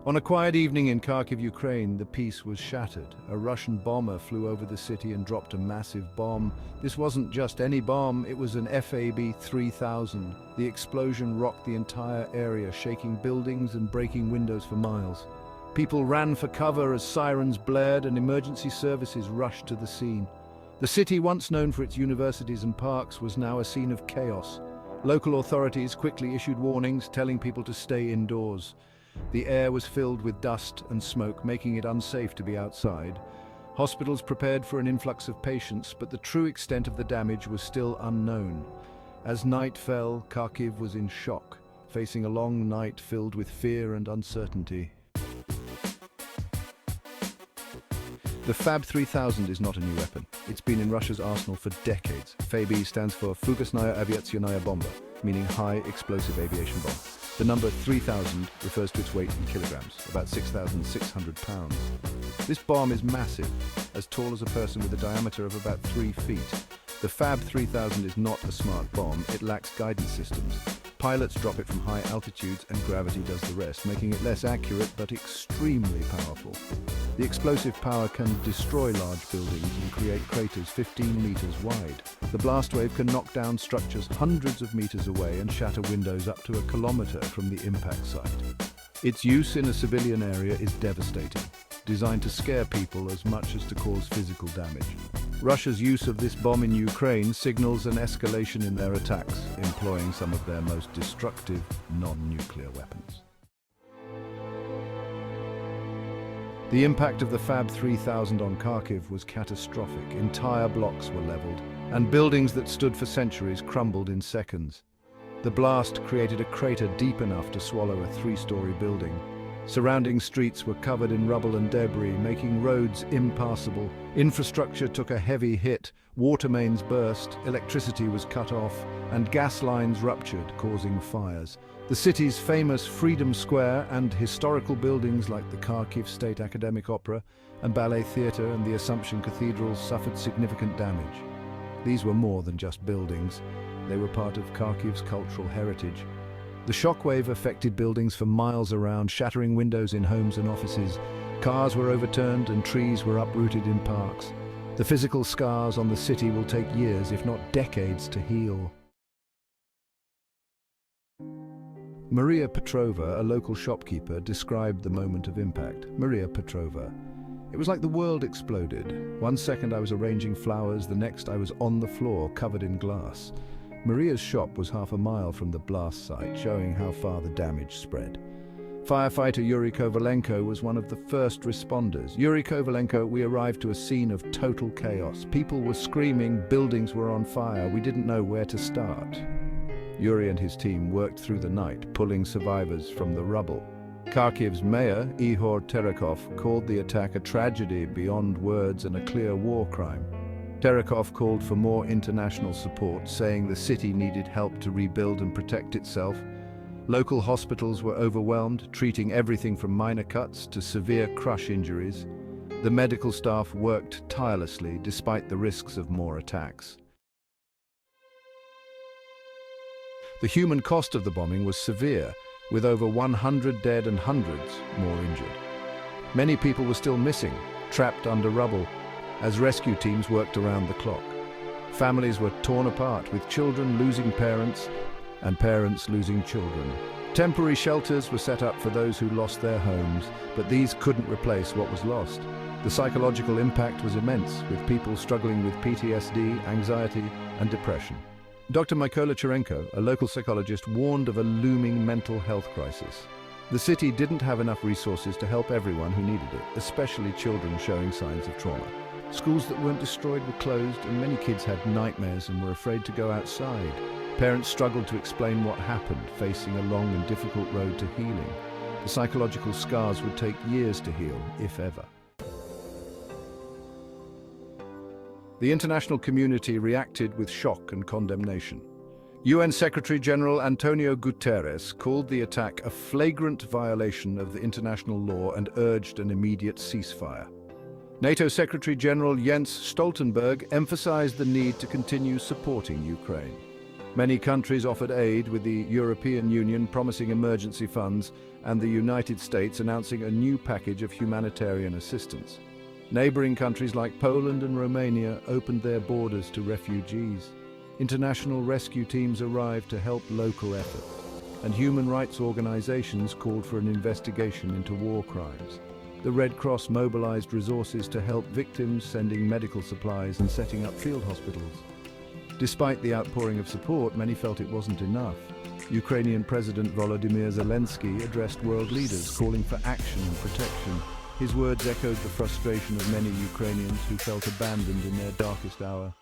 On a quiet evening in Kharkiv, Ukraine, the peace was shattered. A Russian bomber flew over the city and dropped a massive bomb. This wasn't just any bomb, it was an FAB-3000. The explosion rocked the entire area, shaking buildings and breaking windows for miles. People ran for cover as sirens blared and emergency services rushed to the scene. The city, once known for its universities and parks, was now a scene of chaos. Local authorities quickly issued warnings, telling people to stay indoors. The air was filled with dust and smoke, making it unsafe to be outside. Hospitals prepared for an influx of patients, but the true extent of the damage was still unknown. As night fell, Kharkiv was in shock, facing a long night filled with fear and uncertainty. The FAB-3000 is not a new weapon. It's been in Russia's arsenal for decades. FAB stands for Fugosnaya aviaционная bomba, meaning high explosive aviation bomb. The number 3000 refers to its weight in kilograms, about 6,600 pounds. This bomb is massive, as tall as a person with a diameter of about 3 feet. The FAB-3000 is not a smart bomb, it lacks guidance systems. Pilots drop it from high altitudes and gravity does the rest, making it less accurate but extremely powerful. The explosive power can destroy large buildings and create craters 15 meters wide. The blast wave can knock down structures hundreds of meters away and shatter windows up to a kilometer from the impact site. Its use in a civilian area is devastating, designed to scare people as much as to cause physical damage. Russia's use of this bomb in Ukraine signals an escalation in their attacks, employing some of their most destructive non-nuclear weapons. The impact of the FAB-3000 on Kharkiv was catastrophic. Entire blocks were leveled, and buildings that stood for centuries crumbled in seconds. The blast created a crater deep enough to swallow a 3-story building. Surrounding streets were covered in rubble and debris, making roads impassable. Infrastructure took a heavy hit, water mains burst, electricity was cut off, and gas lines ruptured, causing fires. The city's famous Freedom Square and historical buildings like the Kharkiv State Academic Opera and Ballet Theatre and the Assumption Cathedral suffered significant damage. These were more than just buildings. They were part of Kharkiv's cultural heritage. The shockwave affected buildings for miles around, shattering windows in homes and offices. Cars were overturned and trees were uprooted in parks. The physical scars on the city will take years, if not decades, to heal. Maria Petrova, a local shopkeeper, described the moment of impact. Maria Petrova: "It was like the world exploded. One second I was arranging flowers, the next I was on the floor, covered in glass." Maria's shop was half a mile from the blast site, showing how far the damage spread. Firefighter Yuri Kovalenko was one of the first responders. "Yuri Kovalenko, we arrived to a scene of total chaos. People were screaming, buildings were on fire. We didn't know where to start." Yuri and his team worked through the night, pulling survivors from the rubble. Kharkiv's mayor, Ihor Terekov, called the attack a tragedy beyond words and a clear war crime. Terekov called for more international support, saying the city needed help to rebuild and protect itself. Local hospitals were overwhelmed, treating everything from minor cuts to severe crush injuries. The medical staff worked tirelessly despite the risks of more attacks. The human cost of the bombing was severe, with over 100 dead and hundreds more injured. Many people were still missing, trapped under rubble, as rescue teams worked around the clock. Families were torn apart, with children losing parents and parents losing children. Temporary shelters were set up for those who lost their homes, but these couldn't replace what was lost. The psychological impact was immense, with people struggling with PTSD, anxiety, and depression. Dr. Mykola Cherenko, a local psychologist, warned of a looming mental health crisis. The city didn't have enough resources to help everyone who needed it, especially children showing signs of trauma. Schools that weren't destroyed were closed, and many kids had nightmares and were afraid to go outside. Parents struggled to explain what happened, facing a long and difficult road to healing. The psychological scars would take years to heal, if ever. The international community reacted with shock and condemnation. UN Secretary-General Antonio Guterres called the attack a flagrant violation of the international law and urged an immediate ceasefire. NATO Secretary-General Jens Stoltenberg emphasized the need to continue supporting Ukraine. Many countries offered aid, with the European Union promising emergency funds and the United States announcing a new package of humanitarian assistance. Neighboring countries like Poland and Romania opened their borders to refugees. International rescue teams arrived to help local efforts, and human rights organizations called for an investigation into war crimes. The Red Cross mobilized resources to help victims, sending medical supplies and setting up field hospitals. Despite the outpouring of support, many felt it wasn't enough. Ukrainian President Volodymyr Zelensky addressed world leaders, calling for action and protection. His words echoed the frustration of many Ukrainians who felt abandoned in their darkest hour.